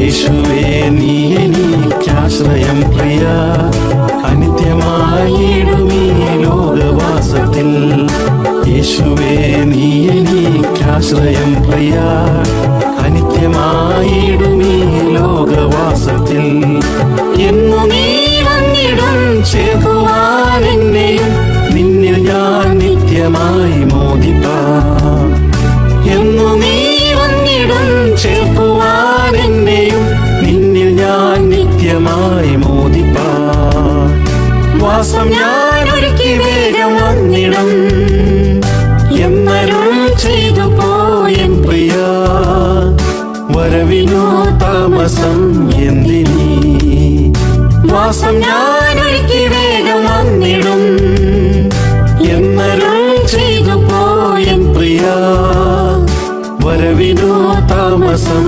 യേശുവേ നീ എനിക്കാശ്രയം പ്രിയ, അനിത്യമായിടുമീ ലോകവാസത്തിൽ. യേശുവേ നീ എനിക്കാശ്രയം പ്രിയ, അനിത്യമായിടുമീ ലോകവാസത്തിൽ. എന്നു നീ വന്നിടും ചേർക്കുവാൻ എന്നെയും, നിന്നിൽ ഞാൻ നിത്യമായി മോദിപ്പാൻ. എന്നു നീ വന്നിടും ചേർക്കുവാൻ എന്നെയും, നിന്നിൽ ഞാൻ നിത്യമായി മോദിപ്പാൻ. വാസം ഞാൻ ഒരുക്കി വേഗം വന്നിടും എന്നരുൾ ചെയ്തു പോയൻ പ്രിയ, വരവിനോ താമസം എന്തിനീ. വാസം ഞാൻ ഒരുക്കി വേഗം വന്നിടും എന്നരുൾ ചെയ്തു പോയൻ പ്രിയ, വരവിനോ താമസം